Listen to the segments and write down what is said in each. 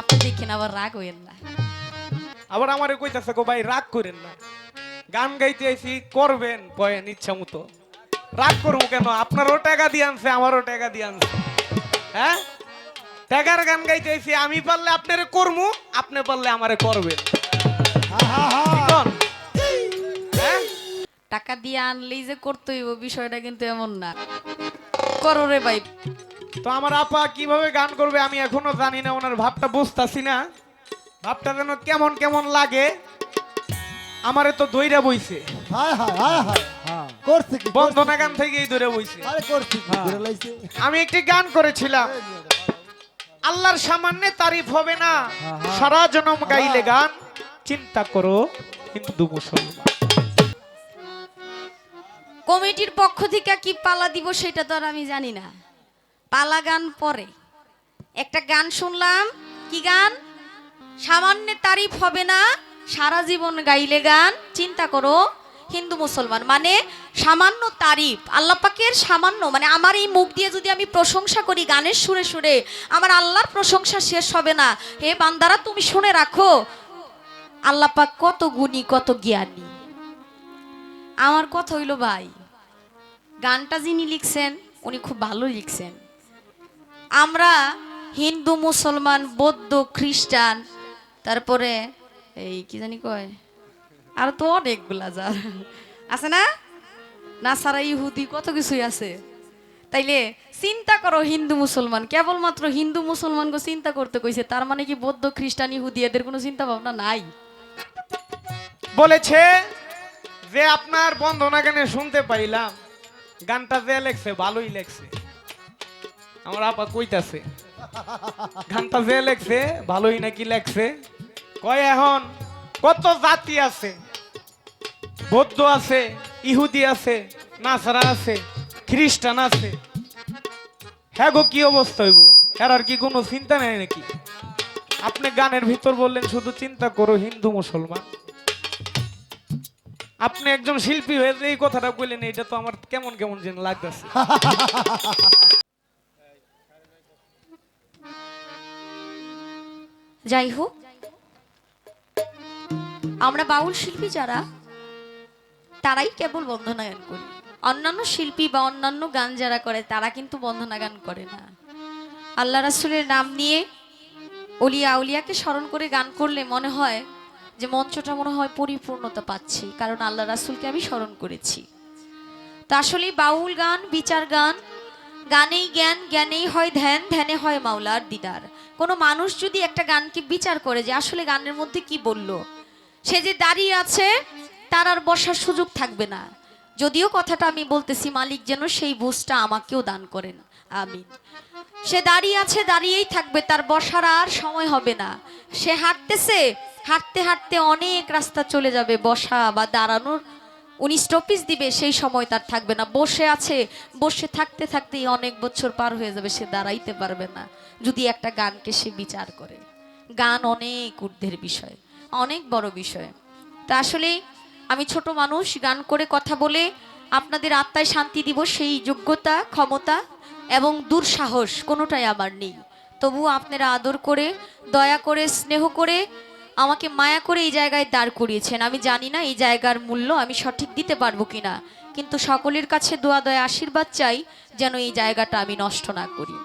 আপনি দেখেন আবার রাগ হইেন না। আবার আমারে কইতাছে গো ভাই রাগ করেন না, গান গাইতে আইছি করবেন পয়েন ইচ্ছা মতো, রাগ করবো কেন? আপনারও টাকা দিয়ে আনছে, আমারও টাকা দিয়ে আনছে। হ্যাঁ, টাকার গান গাইতে আইছি, আমি পারলে আপনারে করমু, আপনি পারলে আমারে করবেন। কি কন? হ্যাঁ, টাকা দিয়ে আনলেই যে করতে হইব বিষয়টা কিন্তু এমন না। করো রে ভাই। তো আমার আপা কিভাবে গান করবে আমি এখনো জানি না, ওনার ভাবটা বুঝতাছি না, ভাবটা যেন কেমন কেমন লাগে। আমারে তো দইরা বইছে, হায় হায় হায় হায় করছে কি বন্ধনা গান থেকেই ধরে বইছে। আরে করছে কি করে লাইছে আমি একটি গান করেছিলাম, আল্লাহর সামান্যে তারিফ হবে না, সারা জনম গাইলে গান, চিন্তা করো হিন্দু মুসলমান। কমিটির পক্ষ থেকে কি পালা দিব সেটা তো আর আমি জানি না। পালা গান পরে একটা গান শুনলাম, কি গান? সামান্য তারিফ হবে না, সারা জীবন গাইলে গান, চিন্তা করো হিন্দু মুসলমান। মানে সামান্য তারিফ, আল্লাহ পাকের সামান্য, মানে আমার এই মুখ দিয়ে যদি আমি প্রশংসা করি গানের সুরে সুরে, আমার আল্লাহর প্রশংসা শেষ হবে না। হে বান্দারা তুমি শুনে রাখো, আল্লাহ পাক কত গুণী কত জ্ঞানী। আমার কথা হইল ভাই, গানটা যিনি লিখছেন উনি খুব ভালো লিখছেন। আমরা হিন্দু মুসলমান বৌদ্ধ খ্রিস্টান, তারপরে এই কি জানি কয়, আর তো অনেকগুলা যা আছে না, নাসারা ইহুদি কত কিছুই আছে। তাইলে চিন্তা করো হিন্দু মুসলমান, কেবলমাত্র হিন্দু মুসলমানকে চিন্তা করতে কইছে, তার মানে কি বৌদ্ধ খ্রিস্টান ইহুদি এদের কোনো চিন্তা ভাবনা নাই? বলেছে যে আপনার বন্ধনা গানে শুনতে পাইলাম, গানটা যে লেখছে ভালোই লেখছে। আমার আপা কইতাছে গানটা যে লেখছে ভালোই নাকি লেখছে। কয় এখন কত জাতি আছে, বৌদ্ধ আছে, ইহুদি আছে, নাসারা আছে, খ্রিস্টান আছে, হ্যাঁ গো কি অবস্থা হইব, আর কি কোনো চিন্তা নেই নাকি? আপনি গানের ভিতর বললেন শুধু চিন্তা করো হিন্দু মুসলমান। আপনি একজন শিল্পী হয়ে যে এই কথাটা বললেন, এটা তো আমার কেমন কেমন যেন লাগতেছে। যাই হোক, আমরা বাউল শিল্পী যারা, তারাই কেবল বন্দনা গান করি। অন্যান্য শিল্পী বা অন্যান্য গান যারা করে তারা কিন্তু বন্দনা গান করে না। আল্লাহ রাসূলের নাম নিয়ে অলিয়া আউলিয়াকে স্মরণ করে গান করলে মনে হয় যে মঞ্চটা মনে হয় পরিপূর্ণতা পাচ্ছি, কারণ আল্লাহ রাসূলকে আমি স্মরণ করেছি। তা আসলে বাউল গান বিচার গান, গানেই জ্ঞান, জ্ঞানেই হয় ধ্যান, ধ্যানে হয় মাওলার দিদার। কোনো মানুষ যদি একটা গানকে বিচার করে যে আসলে গানের মধ্যে কি বলল, সে যে দাঁড়িয়ে আছে তার আর বসার সুযোগ থাকবে না। যদিও কথাটা আমি বলতেছি, মালিক যেন সেই বুঝটা আমাকেও দান করেন, আমিন। সে দাঁড়িয়ে আছে, দাঁড়িয়েই থাকবে, তার বসার আর সময় হবে না। সে হাঁটতেছে, হাঁটতে হাঁটতে অনেক রাস্তা চলে যাবে, বসা বা দাঁড়ানোর উনি স্টপিজ দিবে, সেই সময় তার থাকবে না। বসে আছে, বসে থাকতে থাকতেই অনেক বছর পার হয়ে যাবে, সে দাঁড়াইতে পারবে না যদি একটা গানকে সে বিচার করে। গান অনেক ঊর্ধ্বের বিষয়, অনেক বড় বিষয়। তা আসলে আমি ছোট মানুষ, গান করে কথা বলে আপনাদের আত্মায় শান্তি দিব সেই যোগ্যতা, ক্ষমতা এবং দুঃসাহস কোনোটাই আমার নেই। তবুও আপনারা আদর করে, দয়া করে, স্নেহ করে, আমাকে মায়া করে এই জায়গায় দাঁড় করিয়েছেন। আমি জানি না এই জায়গার মূল্য আমি সঠিক দিতে পারবো কিনা, কিন্তু সকলের কাছে দোয়া দয়া আশীর্বাদ চাই যেন এই জায়গাটা আমি নষ্ট না করি।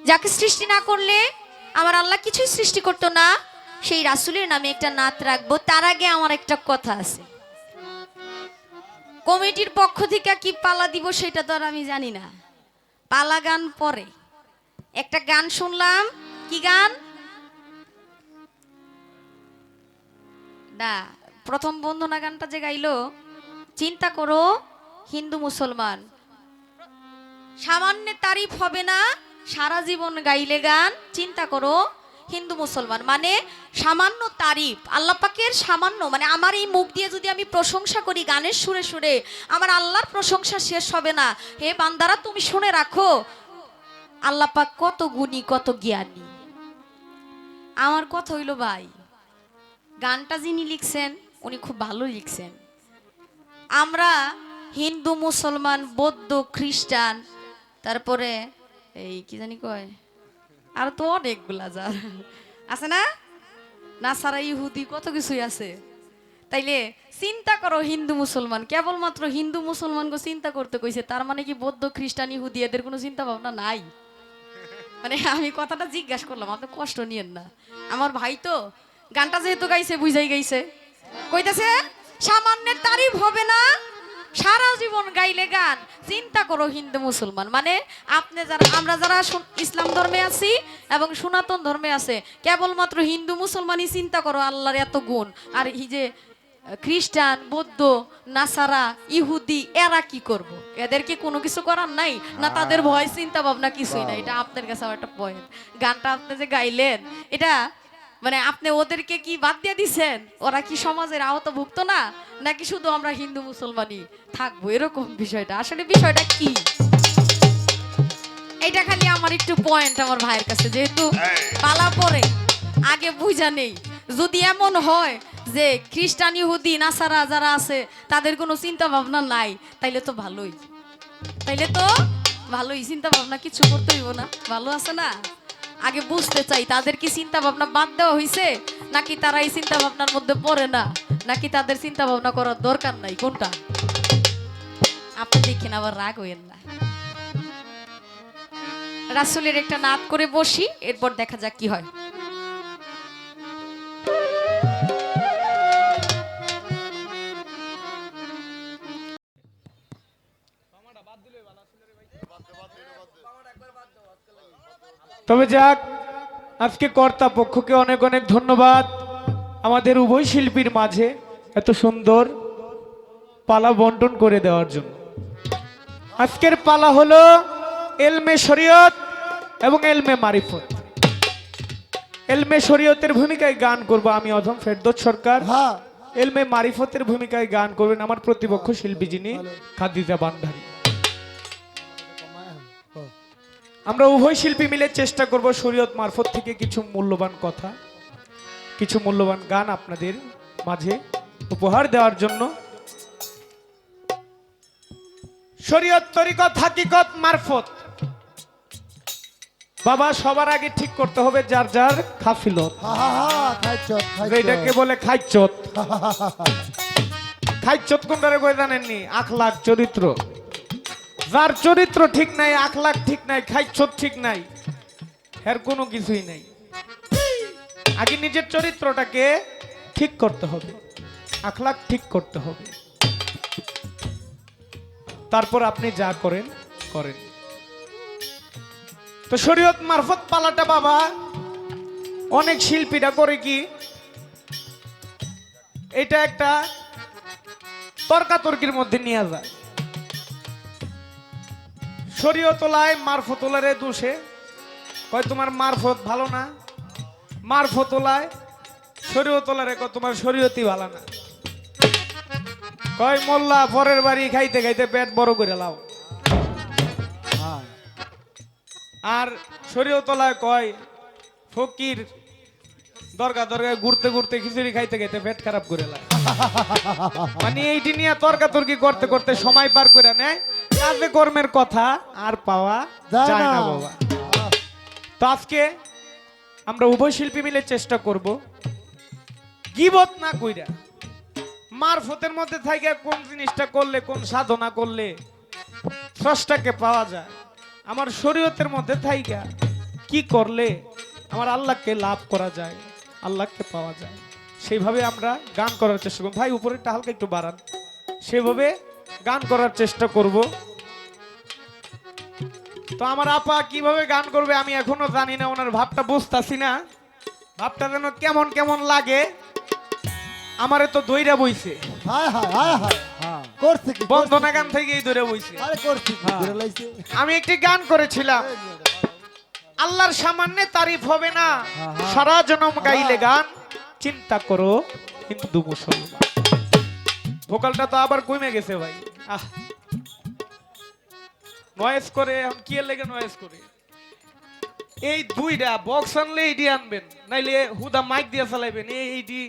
যাকে সৃষ্টি না করলে আমার আল্লাহ কিছুই সৃষ্টি করতো না, সেই রাসূলের নামে একটা নাত রাখবো। তার আগে আমার একটা কথা আছে, কমিটির পক্ষ থেকে কি পালা দিব সেটা তো আর আমি জানি না। পালা গান পরে একটা গান শুনলাম, কি গান? না, প্রথম বন্দনা গানটা যে গাইলো, চিন্তা করো হিন্দু মুসলমান, সামান্য তারিফ হবে না, সারা জীবন গাইলে গান, চিন্তা করো হিন্দু মুসলমান। মানে সামান্য তারিফ, আল্লাহ পাকের সামান্য, মানে আমার এই মুখ দিয়ে যদি আমি প্রশংসা করি গানের সুরে সুরে, আমার আল্লাহর প্রশংসা শেষ হবে না। হে বান্দারা তুমি শুনে রাখো, আল্লাহ পাক কত গুণী কত জ্ঞানী। আমার কথা হইল ভাই, গানটা যিনি লিখছেন উনি খুব ভালো লিখছেন। আমরা হিন্দু মুসলমান বৌদ্ধ খ্রিস্টান, তারপরে এই কি জানি কয়, আর তো অনেকগুলা যার আছে না, নাসারা ইহুদি কত কিছুই আছে। তাইলে চিন্তা করো, হিন্দু মুসলমান, কেবলমাত্র হিন্দু মুসলমানকে চিন্তা করতে কইছে, তার মানে কি বৌদ্ধ খ্রিস্টান ইহুদি এদের কোনো চিন্তা ভাবনা নাই? মানে আমি কথাটা জিজ্ঞাসা করলাম, আপনি কষ্ট নিয়েন না, আমার ভাই তো গানটা যেহেতু গাইছে বুঝাই গাইছে, কইতাছে সামান্যের তারিফ হবে না, সারা জীবন গাইলে গান। চিন্তা করো হিন্দু মুসলমান, মানে আপনি যারা, আমরা যারা ইসলাম ধর্মে আছি এবং সনাতন ধর্মে আছে, কেবলমাত্র হিন্দু মুসলমানই চিন্তা করো আল্লাহর এত গুণ। আর এই যে খ্রিস্টান, বৌদ্ধ, নাসারা, ইহুদি, এরা কি করব? এদের কি কোনো কিছু করার নাই? না তাদের ভয় চিন্তা ভাবনা কিছুই নাই? এটা আপনার কাছে একটা পয়েন্ট। গানটা আপনি যে গাইলেন, এটা মানে আপনি ওদেরকে কি বাদ দিয়ে দিছেন? ওরা কি সমাজের আওতাভুক্ত না, নাকি শুধু আমরা হিন্দু মুসলমানই থাকবো এরকম বিষয়টা? আসলে বিষয়টা কি, এটা খালি আমার একটু পয়েন্ট আমার ভাইয়ের কাছে, যেহেতু পালা পরে আগে বুঝা নেই। যদি এমন হয় যে খ্রিস্টান, ইহুদি, নাসারা যারা আছে তাদের কোনো চিন্তা ভাবনা নাই, তাইলে তো ভালোই, তাইলে তো ভালোই, চিন্তা ভাবনা কিছু করতে হইব না, ভালো আছে না? আগে বুঝতে চাই তাদের কি চিন্তা ভাবনা বাদ দেওয়া হয়েছে, নাকি তারা এই চিন্তা ভাবনার মধ্যে পড়ে না, নাকি তাদের চিন্তা ভাবনা করার দরকার নাই, কোনটা? আপনি দেখেন আবার রাগ হইেন না। রাসূলের একটা নাত করে বসি, এরপর দেখা যাক কি হয়। তবে যাক, আজকে কর্তা পক্ষকে অনেক অনেক ধন্যবাদ আমাদের উভয় শিল্পীর মাঝে এত সুন্দর পালা বন্টন করে দেওয়ার জন্য। আজকের পালা হলো এলমে শরীয়ত এবং এলমে মারিফত। এলমে শরীয়তের ভূমিকায় গান করব আমি, অধম ফেরদৌস সরকার। হ্যাঁ, এলমে মারিফতের ভূমিকায় গান করবেন আমার প্রতিপক্ষ শিল্পী, যিনি খাদিজা বান্ধারী। আমরা উভয় শিল্পী মিলে চেষ্টা করব শরীয়ত মারফত থেকে কিছু মূল্যবান কথা, কিছু মূল্যবান গান আপনাদের মাঝে উপহার দেওয়ার জন্য। শরীয়ত, তরিকত, হাকিকত, মারফত, বাবা সবার আগে ঠিক করতে হবে যার যার কাফিলত। এটাকে বলে খাইচত। খাইচত কোনটারে কই জানেননি? আখলাক, চরিত্র। যার চরিত্র ঠিক নাই, আখলাক ঠিক নাই, খাইচত ঠিক নাই, এর কোনো কিছুই নাই। আগে নিজের চরিত্রটাকে ঠিক করতে হবে, আখলাক ঠিক করতে হবে, তারপর আপনি যা করেন করেন। তো শরীয়ত মারফত পালাটা বাবা অনেক শিল্পীরা করে কি, এটা একটা তর্কাতর্কির মধ্যে নিয়ে যায়। শরীয়তলায় মারফতলারে দোষে কয় তোমার মারফত ভালো না, মারফতলায় শরীয়তলারে কয় তোমার শরীয়তই ভালো না। কয় মোল্লা পরের বাড়ি খাইতে খাইতে পেট বড় করে লাও। আর শরীয়তলায় কয় ফকির দরগা দরগায় ঘুরতে ঘুরতে খিচুড়ি খাইতে খাইতে পেট খারাপ করে লায়। মানে এইটি নিয়ে তর্কাতর্কি করতে করতে সময় পার করে নেয়, কাজে কর্মের কথা আর পাওয়া যায় না বাবা। তো আজকে আমরা উভয় শিল্পী মিলে চেষ্টা করব গীবত না কইরা মারফতের মধ্যে থেকে কোন জিনিসটা করলে, কোন সাধনা করলে স্রষ্টাকে পাওয়া যায়, আমার শরীয়তের মধ্যে থাইকা কি করলে আমার আল্লাহকে লাভ করা যায়, আল্লাহকে পাওয়া যায়, সেইভাবে আমরা গান করার চেষ্টা করব। ভাই উপরেরটা হালকা একটু বাড়ান, সেভাবে গান করার চেষ্টা করব। তো আমার আপা কিভাবে গান করবে আমি এখনো জানি না, ওনার ভাবটা বুঝতাছি না, ভাবটা যেন কেমন কেমন লাগে। আমারে তো দইরা বইছে, বন্দনা গান থেকেই দইরা বইছে। আমি একটি গান করেছিলাম, আল্লাহর সামান্যে তারিফ হবে না, সারা জনম গাইলে গান, চিন্তা করো হিন্দু মুসলমান। ভোকালটা তো আবার কমে গেছে ভাই, আহ নয়েজ করে, কি লেগে নয়েজ করে। এই দুইটা বক্স আনলে এইটি আনবেন, নাইলে হুদা মাইক দিয়ে চালাইবেন। এইটি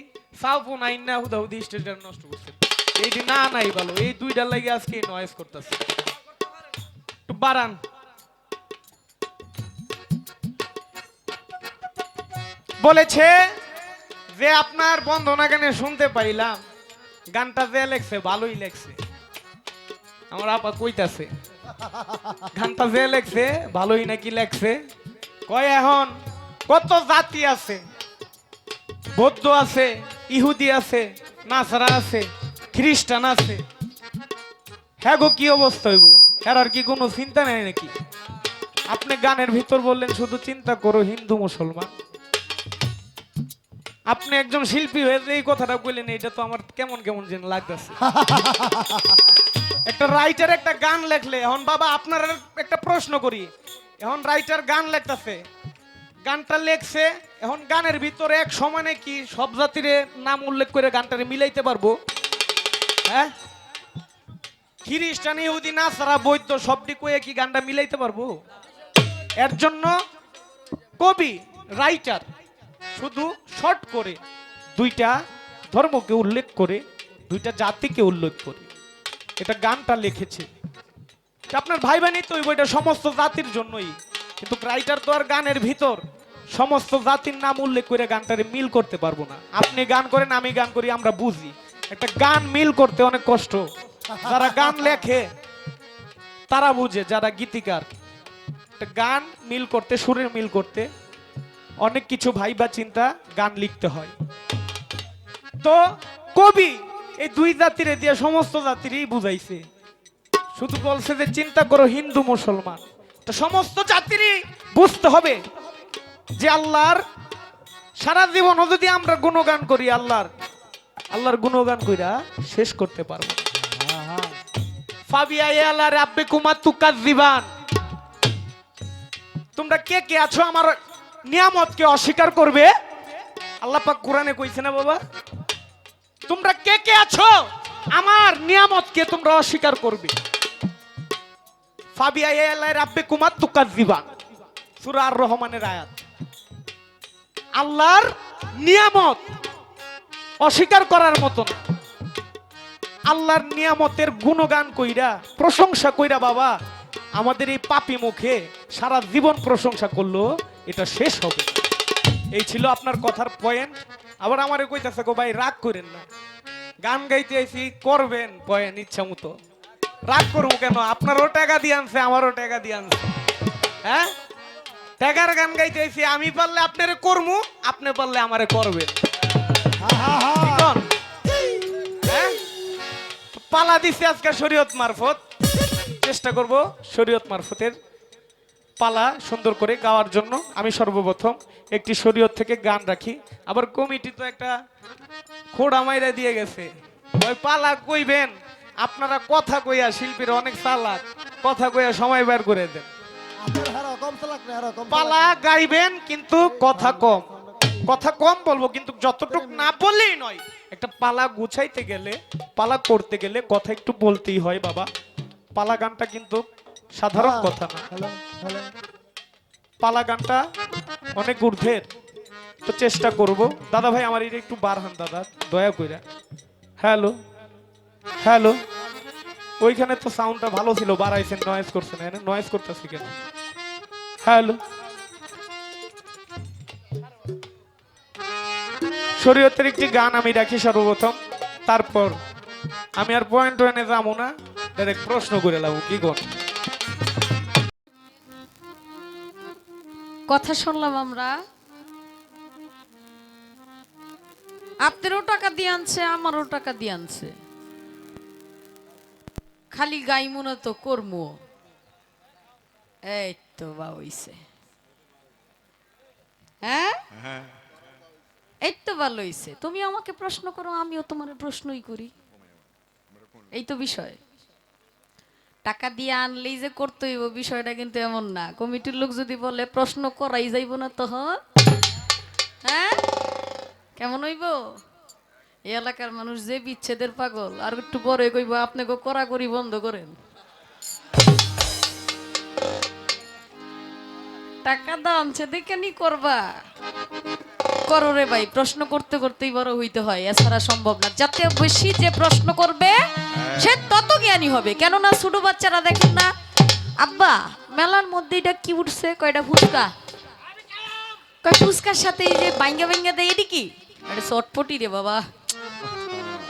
সাউফোন আইন না হুদা হুদি স্টেজটা নষ্ট করছেন, এইটি না নাই ভালো। এই দুইটার লাগে আজকে নয়েজ করতেছে, একটু বাড়ান। বলেছে যে আপনার বন্দনা গানে শুনতে পাইলাম গানটা যে লেখছে ভালোই লেখছে। আমার আপা কইতাছে গানটা যে লেখছে ভালোই নাকি লেখছে। কয় এখন কত জাতি আছে, বৌদ্ধ আছে, ইহুদি আছে, নাসারা আছে, খ্রিস্টান আছে, হ্যাঁ গো কি অবস্থা হইব, আর কি কোনো চিন্তা নেই নাকি? আপনি গানের ভিতর বললেন শুধু চিন্তা করো হিন্দু মুসলমান। আপনি একজন শিল্পী হয়ে যে এই কথাটা বললেন, এটা তো আমার কেমন কেমন যেন লাগতেছে। একটা রাইটার একটা গান লেখলে, এখন বাবা আপনার একটা প্রশ্ন করি, এখন রাইটার গান লেখতেছে, গানটা লেখছে, এখন গানের ভিতরে এক সমানে কি সব জাতির নাম উল্লেখ করে গানটারে মিলাইতে পারবো? হ্যাঁ, খ্রিস্টান, ইহুদি, নাসারা, বৌদ্ধ সবটি কয়ে কি গানটা মিলাইতে পারবো? এর জন্য কবি রাইটার শুধু শর্ট করে দুইটা ধর্মকে উল্লেখ করে, দুইটা জাতিকে উল্লেখ করে এটা গানটা লিখেছে। আপনার ভাই বানি তো ওই বইটা সমস্ত জাতির জন্যই, কিন্তু রাইটার তো আর গানের ভিতর সমস্ত জাতির নাম উল্লেখ করে গানটারে মিল করতে পারবো না। আপনি গান করেন, আমি গান করি, আমরা বুঝি একটা গান মিল করতে অনেক কষ্ট। যারা গান লেখে তারা বুঝে, যারা গীতিকার একটা গান মিল করতে, সুরের মিল করতে অনেক কিছু ভাইবা চিন্তা গান লিখতে হয়। তো কবি এই দুই জাতিরে দিয়ে সমস্ত জাতিরই বুঝাইছে, শুধু বলছে যে চিন্তা করো হিন্দু মুসলমান। তো সমস্ত জাতিরই বুঝতে হবে যে আল্লাহর সারা জীবন যদি আমরা গুণগান করি, আল্লাহর গুণগান কইরা শেষ করতে পারবো। ফাবিয়া আল্লাহ রাব্বিকুমা তুকাজ্জিবান, তোমরা কে কে আছো আমার নিয়ামতকে অস্বীকার করবে? আল্লাহ পাক কোরআনে কইছে না বাবা, তোমরা কে কে আছো আমার নিয়ামতকে তোমরা অস্বীকার করবে। ফাবিয়া আল্লাহ রাব্বিকুমা তুকাজ্জিবান, সূরা আর রহমানের আয়াত। আল্লাহর নিয়ামত অস্বীকার করার মতো না, আল্লাহর নিয়ামতের গুণগান কইরা প্রশংসা কইরা বাবা আমাদের এই পাপী মুখে সারা জীবন প্রশংসা করলো এটা শেষ হবে। এই ছিল আপনার কথার পয়েন্ট। আবার আমারে কইতাছে গো ভাই রাগ করেন না, গান গাইতে আইছি করবেন পয়েন্ট ইচ্ছা মতো, রাগ করবো কেন? আপনারও টাকা দিয়ে আনছে, আমারও টাকা দিয়ে আনছে, হ্যাঁ টাকার গান গাইতে আইছি, আমি পারলে আপনারে করমু, আপনি পারলে আমারে করবেন। হ্যাঁ, পালা দিছে আজকে শরীয়ত মারফত, চেষ্টা করব শরীয়ত মারফতের পালা সুন্দর করে গাওয়ার জন্য। আমি সর্বপ্রথম একটি শরীয়ত থেকে গান রাখি, আবার কমিটি তো একটা খোড়া মাইরা দিয়ে গেছে, ওই পালা কইবেন আপনারা, কথা কইয়া শিল্পীরা অনেক চালাক, কথা কইয়া সময় বের করে দেন। পালা গাইবেন কিন্তু কথা কম, কথা কম বলবো, কিন্তু যতটুক না বললেই নয়। একটা পালা গুছাইতে গেলে, পালা করতে গেলে কথা একটু বলতেই হয় বাবা। পালা গানটা কিন্তু সাধারণ কথা না, পালা গানটা অনেক ঊর্ধ্বের। তো চেষ্টা করব দাদা ভাই আমার এটা একটু বাড়ান দাদা দয়া কইরা। হ্যালো হ্যালো, ওইখানে তো সাউন্ডটা ভালো ছিল, বাড়াইছেন, নয়েজ করছেন, নয়েজ করতেছি কেন? হ্যালো, শরীয়তের একটি গান আমি রাখি সর্বপ্রথম, তারপর আমি আর পয়েন্ট ওয়ানে যাবো না, ডাইরেক্ট প্রশ্ন করে লাভ কি কোন কথা শুনলাম আমরা, আপনারও টাকা দিয়ে আনছে, আমারও টাকা দিয়ে আনছে, খালি গাইমু না তো করমু। এই তো বা হইছে, হ্যাঁ এই তো ভালো হইছে। তুমি আমাকে প্রশ্ন করো, আমিও তোমার প্রশ্নই করি, এই তো বিষয়। টাকা দিয়ে আনলেই যে করতে হইব বিষয়টা কিন্তু এমন না। কমিটির লোক যদি বলে প্রশ্ন করাই যাইব না তখন, হ্যাঁ কেমন হইব? এই এলাকার মানুষ যে বিচ্ছেদের পাগল, আর একটু পরে কইব আপনাকে কড়াকড়ি বন্ধ করেন। টাকা দামছে দেখে নি করবা, করো রে ভাই, প্রশ্ন করতে করতেই বড় হইতে হয়, এছাড়া সম্ভব না। যাতে বেশি যে প্রশ্ন করবে সে তত জ্ঞানী হবে। কেননা ছোট বাচ্চারা দেখেন না, আব্বা মেলার মধ্যে এটা কি উঠছে, কয়টা ফুচকা, কয় ফুচকার সাথে এই যে বাইঙ্গা বাইঙ্গা দেয় এটি কি? আরে চটপটি রে বাবা।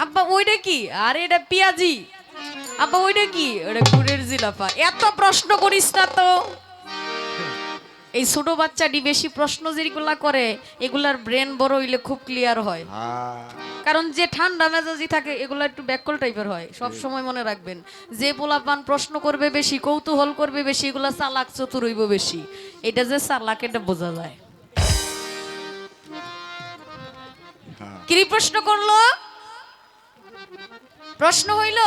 আব্বা ওইটা কি? আরে এটা পেঁয়াজি। আব্বা ওইটা কি? ওটা গুড়ের জিলাপা। এত প্রশ্ন করিস না তো। এই ছোট বাচ্চাটি বেশি প্রশ্ন যেগুলা করে এগুলার ব্রেন বড় হইলে খুব ক্লিয়ার হয়। কারণ যে ঠান্ডা মেজাজি থাকে এগুলো একটু ব্যাককল টাইপের হয়। সব সময় মনে রাখবেন, যে পোলাপান প্রশ্ন করবে বেশি, কৌতূহল করবে বেশি, এগুলা চালাক চতুর হইব বেশি। এটা যে চালাক এটা বোঝা যায়। কি প্রশ্ন করলো? প্রশ্ন হইল,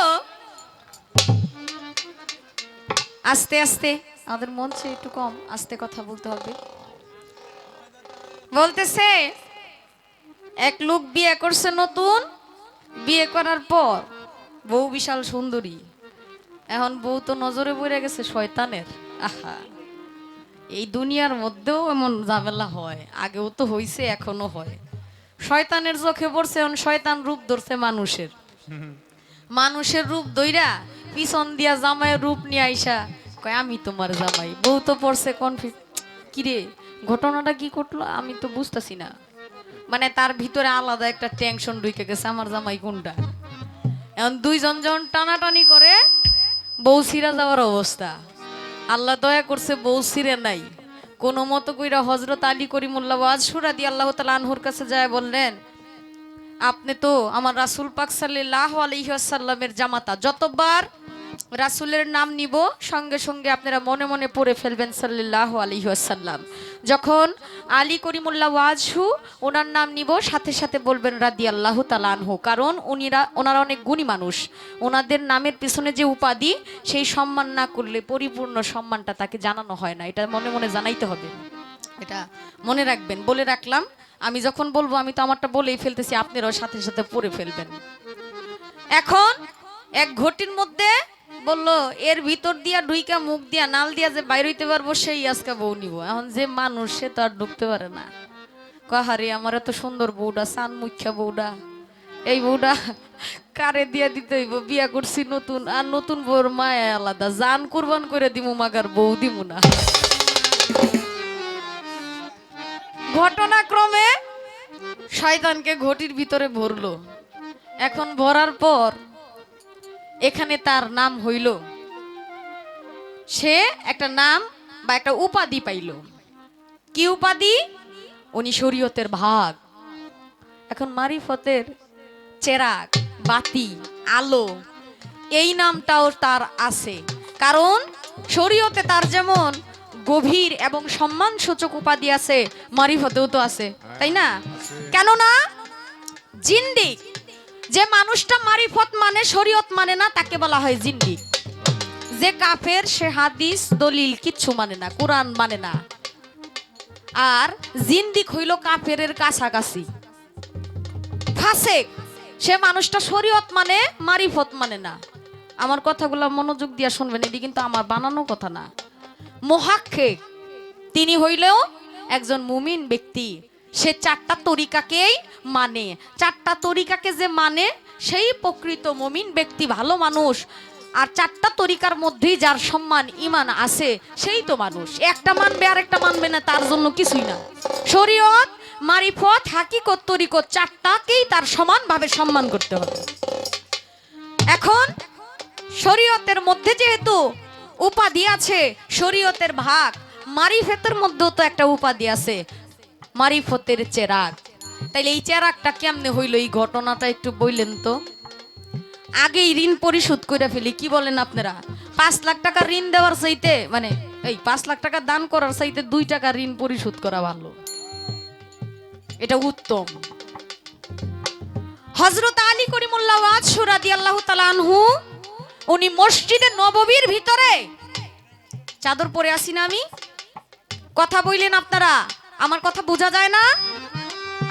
আস্তে আস্তে, আমাদের মঞ্চে একটু কম আস্তে কথা বলতে হবে। বলতেছে এক লোক বিয়ে করছে নতুন, বিয়ে করার পর বউ বিশাল সুন্দরী, এখন বউ তো নজরে পড়ে গেছে শয়তানের। আহা, এই দুনিয়ার মধ্যেও এমন ঝামেলা হয়, আগেও তো হইছে এখনো হয়। শয়তানের চোখে পড়ছে, এখন শয়তান রূপ ধরছে মানুষের। মানুষের রূপ ধইরা পিছন দিয়া জামাইয়ের রূপ নিয়ে আইসা কয় আমি তোমার জামাই। বউ তো পড়ছে কনফিউজ, কিরে ঘটনাটা কি ঘটলো আমি তো বুঝতেছি না। মানে তার ভিতরে আলাদা একটা টেনশন ঢুকে গেছে, আমার জামাই কোনটা। এখন দুইজন জন টানাটানি করে বউ ছিঁড়া যাওয়ার অবস্থা। আল্লাহ দয়া করছে বউ ছিঁড়ে নাই। কোনো মতো কইরা হযরত আলী করিমুল্লাহ ওয়াজহু রাদিয়াল্লাহু তাআলা আনহুর কাছে যায় বললেন, আপনি তো আমার রাসূল পাক সাল্লাল্লাহু আলাইহি ওয়াসাল্লামের জামাতা, যতবার রাসূলের নাম নিব সঙ্গে সঙ্গে আপনারা মনে মনে পড়ে ফেলবেন সাল্লাল্লাহু আলাইহি ওয়াসাল্লাম। যখন আলী করিমুল্লাহ ওয়াজহু ওনার নাম নিব সাথে সাথে বলবেন রাদিয়াল্লাহু তাআলা আনহু, কারণ ওনারা অনেক গুণী মানুষ। ওনাদের নামের পিছনে যে উপাধি, সেই সম্মান না করলে পরিপূর্ণ সম্মানটা তাকে জানানো হয় না। এটা মনে মনে জানাইতে হবে, এটা মনে রাখবেন। বলে রাখলাম, আমি যখন বলবো আমি তো আমারটা বলেই ফেলতেছি, আপনারাও সাথে সাথে পড়ে ফেলবেন। এখন এক ঘটির মধ্যে বলল, এর ভিতর দিয়া ঢুইকা মুখ দিয়া নাল দিয়া যে বাইর হইতে পারবো সেই আজকে বউ নিব। এখন যে মানুষ সে তো আর ঢুকতে পারে না। কাহারে আমার এত সুন্দর বউটা, সান মুখ্যা বউটা, এই বউটা কারে দিয়া দিতে হইব? বিয়া করছি নতুন, আর নতুন বউর মায়া আলাদা, জান কুরবান করে দিমু মাগার বউ দিমু না। ঘটনাক্রমে শয়তানকে ঘটির ভিতরে ভরলো। এখন ভরার পর এখানে তার নাম হইল, সে একটা নাম বা একটা উপাধি পাইল। কি উপাধি? উনি শরীয়তের ভাগ। এখন মারিফতের চেরাগ, বাতি, আলো, এই নামটাও তার আছে। কারণ শরীয়তে তার যেমন গভীর এবং সম্মানসূচক উপাধি আছে, মারিফতেও তো আছে, তাই না? কেননা জিন্দিক, যে মানুষটা মারিফত মানে শরীয়ত মানে না, তাকে বলা হয় জিন্দিক। যে কাফের, সে হাদিস দলিল কিচ্ছু মানে না, কোরআন মানে না। আর জিন্দিক হইল কাফেরের কাছাকাছি। ফাসেক, সে মানুষটা শরীয়ত মানে মারিফত মানে না। আমার কথাগুলো মনোযোগ দিয়ে শুনবেন, এটি কিন্তু আমার বানানো কথা না। মুহাক্কিক, তিনি হইলেও একজন মুমিন ব্যক্তি। সে চারটা তরিকাকেই মানে। চারটা তরিকাকে যে মানে সেই প্রকৃত মুমিন ব্যক্তি, ভালো মানুষ। আর চারটা তরিকার মধ্যেই যার সম্মান ঈমান আছে সেই তো মানুষ। একটা মানবে আর একটা মানবে না, তার জন্য কিছুই না। শরীয়ত, মারিফত, হাকিকত, তরিকত চারটাকেই তার সমানভাবে সম্মান করতে হবে। এখন শরীয়তের মধ্যে যেহেতু উপাধি আছে, শরীয়তের ভাগ, মারিফতের মধ্যেও তো একটা উপাধি আছে, মারিফতের চেরাগ। তাইলে এই চেরাগটা কেমনে হইল, এই ঘটনাটা একটু বললেন তো। আগেই ঋণ পরিশোধ করে ফেলি, কি বলেন আপনারা? 5 লাখ টাকা ঋণ দেওয়ার চাইতে, মানে এই 5 লাখ টাকা দান করার চাইতে 2 টাকা ঋণ পরিশোধ করা ভালো, এটা উত্তম। হযরত আলী করিমুল্লাহ ওয়াজহু রাদিয়াল্লাহু তাআলা আনহু, উনি মসজিদে নববীর ভিতরে চাদর পরে আসি না আমি, কথা বললেন আপনারা, আমার কথা বোঝা যায় না?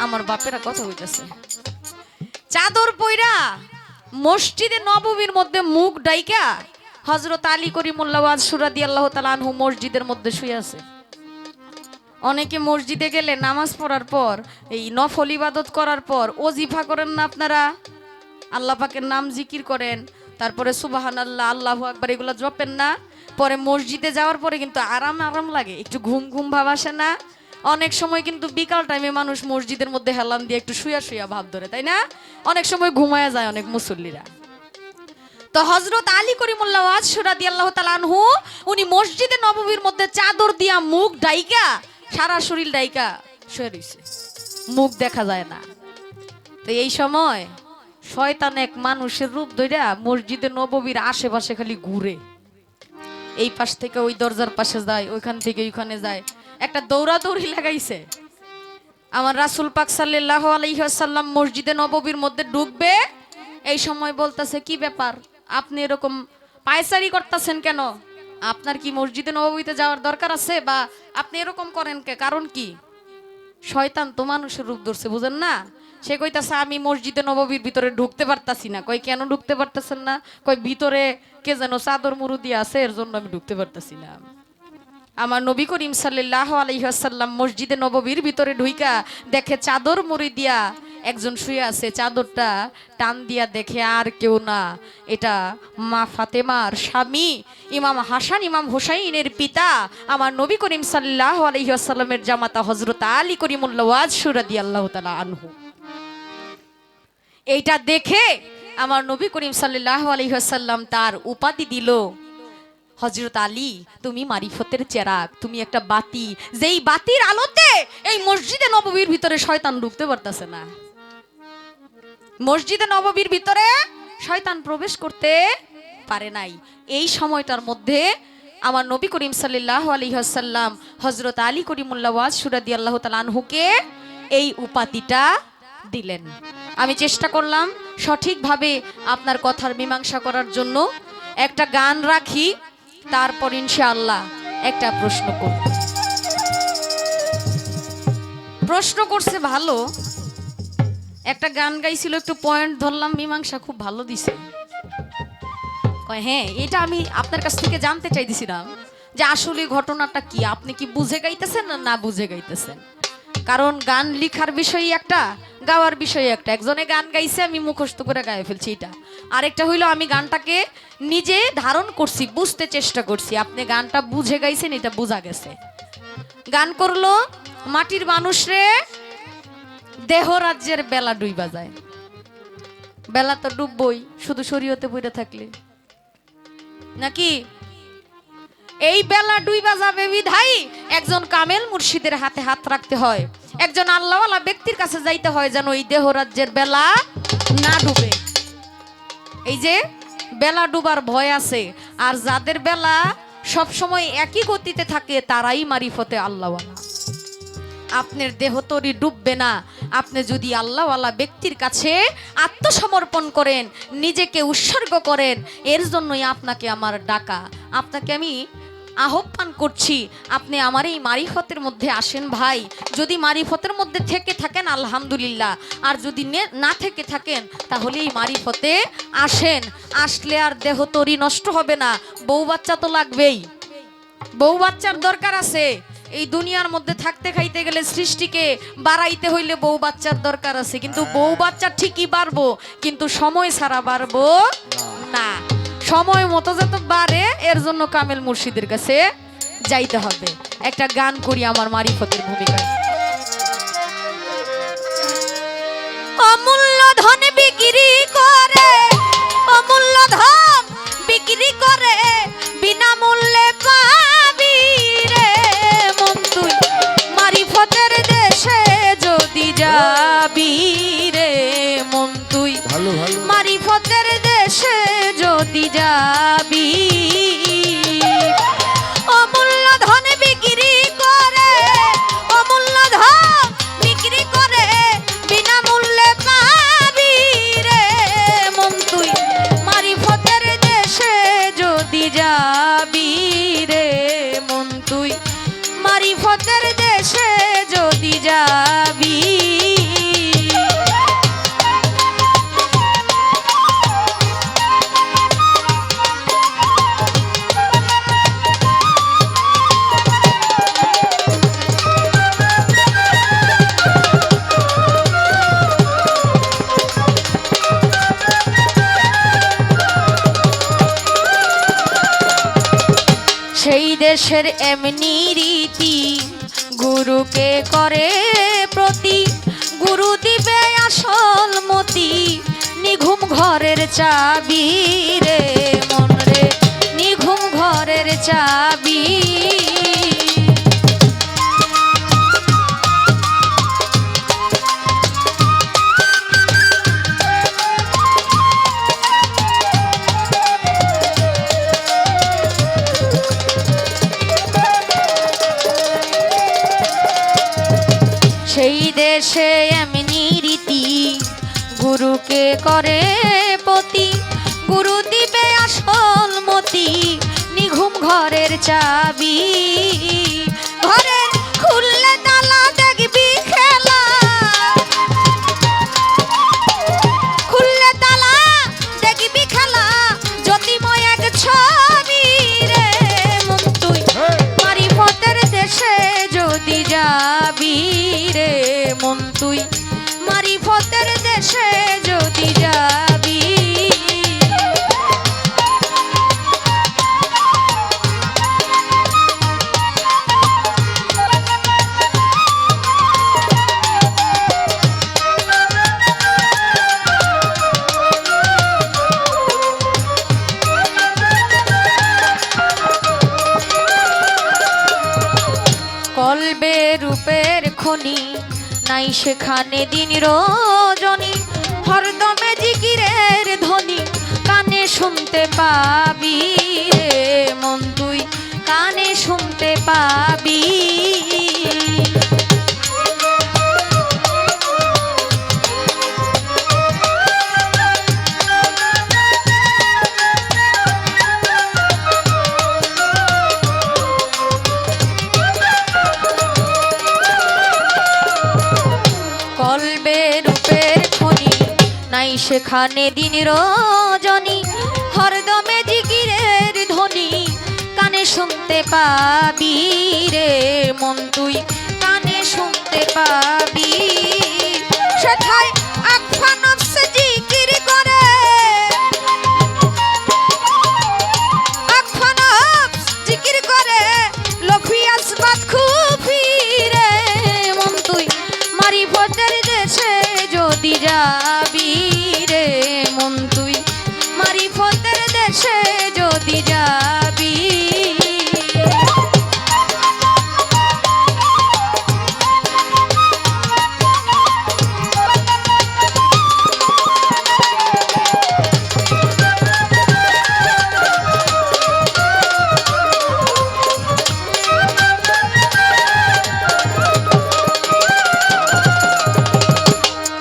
আমার বাপেরা কথা হইতেছে। চাদর পইরা মসজিদে নববীর মধ্যে মুখ ডাইকা হযরত আলী করিমুল্লাহ ওয়াজহু রাদিয়াল্লাহু তাআলা আনহু মসজিদের মধ্যে শুয়ে আছে। অনেকে মসজিদে গেলে নামাজ পড়ার পর, এই নফল ইবাদত করার পর ওজিফা করেন না আপনারা? আল্লাহ পাকের নাম জিকির করেন, তারপরে সুবহানাল্লাহ, আল্লাহু আকবার, এগুলো জপেন না? পরে মসজিদে যাওয়ার পরে কিন্তু আরাম আরাম লাগে, একটু ঘুম ঘুম ভাব আসে না? অনেক সময় কিন্তু বিকাল টাইমে মানুষ মসজিদের মধ্যে হেলান দিয়ে একটু শুয়া শুয়া ভাব ধরে, তাই না? অনেক সময় ঘুমায়া যায় অনেক মুসল্লিরা। তো হযরত আলী করিমুল্লাহ ওয়াজ রাদিয়াল্লাহু তাআলা আনহু উনি মসজিদে নববীর মধ্যে চাদর দিয়া মুখ ডাইকা, সারা শরীর ডাইকা শুয়ে রইছে, মুখ দেখা যায় না। তো এই সময় শয়তান এক মানুষের রূপ ধইরা মসজিদে নববীর আশেপাশে খালি ঘুরে, এই পাশ থেকে ওই দরজার পাশে যায়, ওইখান থেকে ওইখানে যায়, একটা দৌড়াদৌড়ি লাগাইছে। আমার রাসূল পাক সাল্লাল্লাহু আলাইহি ওয়াসাল্লাম মসজিদে নববীর মধ্যে ঢুকবে, এই সময় বলতেছে, কি ব্যাপার, আপনি এরকম পায়চারি করতেছেন কেন? আপনার কি মসজিদে নববীতে যাওয়ার দরকার আছে, বা আপনি এরকম করেন কে, কারণ কি? শয়তান তো মানুষের রূপ ধরছে, বুঝেন না? সে কইতাছে আমি মসজিদে নববীর ভিতরে ঢুকতে পারতাছি না। কই কেন ঢুকতে পারতেছেন না? কই ভিতরে কে যেন চাদর মুরুদি আছে, এর জন্য আমি ঢুকতে পারতাছি না। আমার নবী করিম সাল্লাল্লাহু আলাইহি ওয়াসাল্লাম মসজিদে নববীর ভিতরে ঢুইকা দেখে চাদর মুড়ি দিয়া একজন শুয়ে আছে, চাদরটা টান দিয়া দেখে আর কেউ না, এটা মা ফাতেমার স্বামী ইমাম হাসান ইমাম হুসাইনের পিতা আমার নবী করিম সাল্লাল্লাহু আলাইহি ওয়াসাল্লামের জামাতা হযরত আলী করিমুল্লাহ ওয়াজ রাদিয়াল্লাহু তাআলা আনহু। এইটা দেখে আমার নবী করিম সাল্লাল্লাহু আলাইহি ওয়াসাল্লাম তার উপাধি দিল, হযরত আলী তুমি মারিফতের চেরাগ, তুমি একটা বাতি, যেই বাতির আলোতে এই মসজিদে নববীর ভিতরে শয়তান ঢুকতে পারতেছে না। মসজিদে নববীর ভিতরে শয়তান প্রবেশ করতে পারে নাই। এই সময়টার মধ্যে আমার নবী করিম সাল্লাল্লাহু আলাইহি ওয়াসাল্লাম হযরত আলী করিমুল্লাহ ওয়াজ রাদিয়াল্লাহু তাআলা আনহুকে এই উপাধিটা দিলেন। আমি চেষ্টা করলাম সঠিকভাবে আপনার কথার মীমাংসা করার জন্য। একটা গান রাখি, তারপর ইনশাআল্লাহ একটা প্রশ্ন করব। প্রশ্ন করছে ভালো, একটা গান গাইছিল, একটু পয়েন্ট ধরলাম, মীমাংসা খুব ভালো দিছে। হ্যাঁ, এটা আমি আপনার কাছ থেকে জানতে চাইছিলাম যে আসলে ঘটনাটা কি, আপনি কি বুঝে গাইতেছেন না না বুঝে গাইতেছেন। কারণ গান লিখার বিষয় একটা, গাওয়ার বিষয় একটা। একজনে গান গাইছে, আমি মুখস্থ করে গায়ে ফেলছি, এটা। আরেকটা হইলো আমি গানটাকে নিজে ধারণ করছি, বুঝতে চেষ্টা করছি। আপনি গানটা বুঝে গাইছেন, এটা বোঝা গেছে। গান করলো, মাটির মানুষরে দেহ রাজ্যের বেলা ডুইবা যায়। বেলা তো ডুববই শুধু শরীয়তে পড়ে থাকলে, নাকি? এই বেলা ডুইবা যাবে বিধাই একজন কামেল মুর্শিদের হাতে হাত রাখতে হয়, একজন আল্লাহওয়ালা ব্যক্তির কাছে যাইতে হয় যেন এই দেহ রাজ্যের বেলা না ডুবে। এই যে বেলা ডুবার ভয় আছে, আর যাদের বেলা সব সময় একই গতিতে থাকে তারাই মারিফতে আল্লাহওয়ালা। আপনার দেহ তরি ডুববে না, আপনি যদি আল্লাহওয়ালা ব্যক্তির কাছে আত্মসমর্পণ করেন, নিজেকে উৎসর্গ করেন। এর জন্যই আপনাকে আমার ডাকা, আপনাকে আমি আহ্বান করছি, আপনি আমার এই মারিফতের মধ্যে আসেন ভাই। যদি মারিফতের মধ্যে থেকে থাকেন আলহামদুলিল্লাহ, আর যদি না থেকে থাকেন তাহলে এই মারিফতে আসেন। আসলে আর দেহ তরি নষ্ট হবে না। বউ বাচ্চা তো লাগবেই, বউ বাচ্চার দরকার আছে। এই দুনিয়ার মধ্যে থাকতে খাইতে গেলে সৃষ্টিকে বাড়াইতে হইলে বউ বাচ্চার দরকার আছে, কিন্তু বউ বাচ্চা ঠিকই বাড়বো, কিন্তু সময় ছাড়া বাড়বো না। সময় মতো যত বাড়ে, এর জন্য কামেল মুর্শিদের কাছে যাইতে হবে। একটা গান করি আমার মারিফতের ভূমিকায়। অমূল্য ধন বিক্রি করে, অমূল্য ধন বিক্রি করে, বিনামূল্যে পাবি রে মন তুই, মারিফতের দেশে যদি যাবি রে মন তুই, ভালো ভালো মারিফতের দেশে যদি যাবি। অমূল্য ধন বিক্রি করে, অমূল্য ধন বিক্রি করে, বিনামূল্যে পাবি রে মন তুই, মারিফতের দেশে যদি যাবি রে মন তুই, মারিফতের দেশে যদি যাবি। সেই দেশের এমনি রীতি, গুরু গুরুকে করে প্রতি গুরু দিবে আসল মতি নিঘুম ঘরের চাবি রে মন রে নিঘুম ঘরের চাবি সেই দেশে এমনি রীতি গুরুকে করে পতি গুরু দিবে আসল মতি নিঘুম ঘরের চাবি ঘরের খুললে তালা দেখবি খেলা খুললে তালা দেখবি খেলা জ্যোতিময় এক ছবি রে মন তুই মারিফতের দেশে যদি যাবি রে মন তুই মারিফতের দেশে যদি যাবি কলবে রূপের খনি নাই সেখানে দিন রজনী হরদমে জিকিরের ধ্বনি কানে শুনতে পাবি রে মন তুই কানে শুনতে পাবি কলবে রূপের খনি নাই সেখানে দিন রজনী হরদমে জিকিরের ধ্বনি কানে শুনতে পাবি রে মন তুই কানে শুনতে পাবি সেথায় আকফা নফস জিকির করে আকফা নফস জিকির করে লফি আসবাত খুফি রে মন তুই মারিফতের দেশে যদি যাবি রে মন তুই মারিফতের দেশে যদি যাবি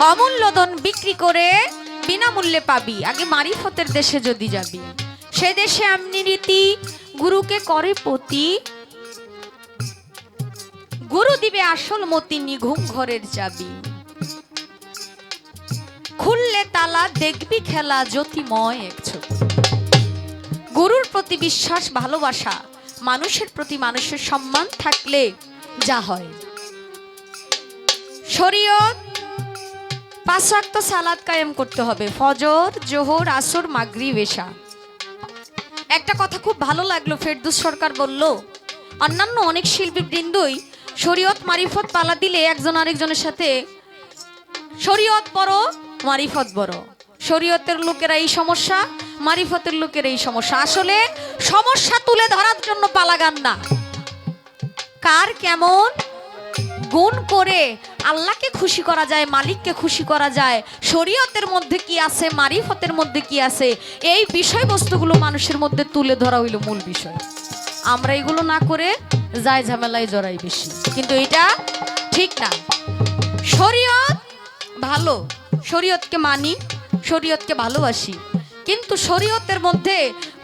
অমূল্য ধন বিক্রি করে বিনামূল্যে পাবি আগে মারিফতের দেশে যদি যাবি সে দেশে এমনি রীতি গুরুকে করে পতি গুরু দিবে আসল মতি নিঘুম ঘরের চাবি খুললে তালা দেখবি খেলা জ্যোতিময় এক ছবি গুরুর প্রতি বিশ্বাস ভালোবাসা মানুষের প্রতি মানুষের সম্মান থাকলে যা হয় শরীয়ত 5 ওয়াক্ত সালাত কায়েম করতে হবে ফজর জোহর আসর মাগরিব এশা একটা কথা খুব ভালো লাগলো ফেরদৌস সরকার বলল অন্যান্য অনেক শিল্পী বৃন্দই শরীয়ত মারিফত পালা দিলে একজন আরেকজনের সাথে শরীয়ত বড় মারিফত বড় শরীয়তের লোকেরা এই সমস্যা মারিফতের লোকের এই সমস্যা আসলে সমস্যা তুলে ধরার জন্য পালা গান না কার কেমন গুণ করে আল্লাহকে খুশি করা যায় মালিককে খুশি করা যায় শরীয়তের মধ্যে কি আছে মারিফতের মধ্যে কি আছে এই বিষয়বস্তুগুলো মানুষের মধ্যে তুলে ধরা হইল মূল বিষয় আমরা এগুলো না করে যায় ঝামেলায় জড়াই বেশি কিন্তু এটা ঠিক না শরীয়ত ভালো শরীয়তকে মানি শরীয়তকে ভালোবাসি কিন্তু শরীয়তের মধ্যে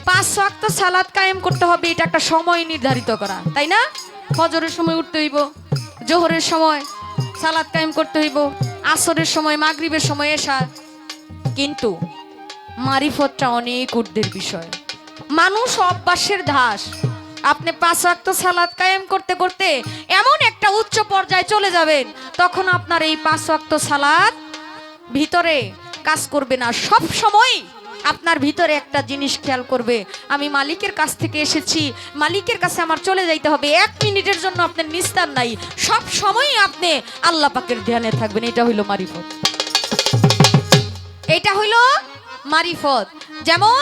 5 ওয়াক্ত সালাত কায়েম করতে হবে এটা একটা সময় নির্ধারিত করা তাই না ফজরের সময় উঠতে হইব জোহরের সময় সালাত কায়েম করতে হইব আসরের সময় মাগরিবের সময় এশা কিন্তু মারিফতটা অনেক ঊর্ধ্বের বিষয় মানুষ অভ্যাসের দাস আপনি 5 ওয়াক্ত সালাত কায়েম করতে করতে এমন একটা উচ্চ পর্যায়ে চলে যাবেন তখন আপনার এই 5 ওয়াক্ত সালাত ভিতরে কাজ করবে না সব সময় আপনার ভিতরে একটা জিনিস খেয়াল করবে, আমি মালিকের কাছ থেকে এসেছি, মালিকের কাছে আমার চলে যাইতে হবে। 1 মিনিটের জন্য আপনার নিস্তার নাই, সব সময়ই আপনি আল্লাহ পাকের ধ্যানে থাকবেন। এটা হইল মারিফত, এটা হইল মারিফত। যেমন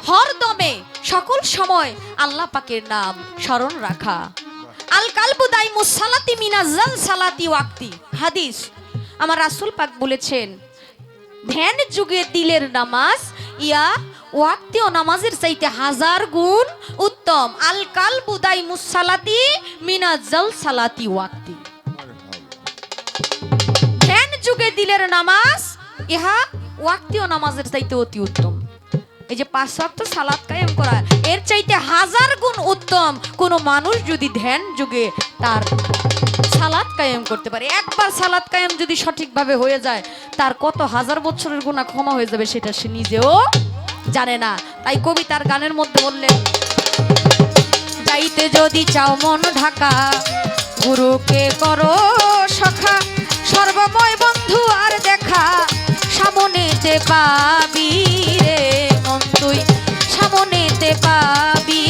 হরদমে সকল সময় আল্লাহ পাকের নাম স্মরণ রাখা। আল কালবু দাইমুস সালাতি মিনাজ্জাল সালাতি ওয়াক্তি, হাদিস। আমার রাসূল পাক বলেছেন, ধ্যান যুগে দিলের নামাজ ইয়া ওয়াক্তীয় নামাজের চাইতে 1000 গুণ উত্তম। আল কালবু দাইমুস সালাতি মিনাজ্জাল সালাতি ওয়াক্তি, ধ্যান যুগে দিলের নামাজ ইহা ওয়াক্তীয় নামাজের চাইতে অতি উত্তম। এই যে 5 ওয়াক্ত সালাত কায়েম করা, এর চাইতে 1000 গুণ উত্তম কোন মানুষ যদি ধ্যান যুগে তার সালাত কায়েম করতে পারে। একবার সালাত কায়েম যদি সঠিকভাবে হয়ে যায়, তার কত হাজার বছরের গুনাহ ক্ষমা হয়ে যাবে সেটা সে নিজেও জানে না। তাই কবি তার গানের মধ্যে বললেন, যাইতে যদি চাও মন ঢাকা, গুরুকে করো সখা, সর্বময় বন্ধু আর দেখা, সামনেতে পাবি রে মন তুই, সামনেতে পাবি।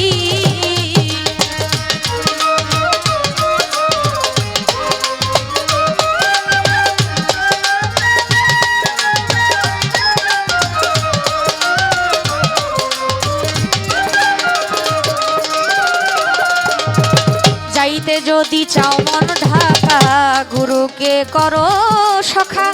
যাইতে যদি চাও মন ঢাকা, গুরুকে করো সখা,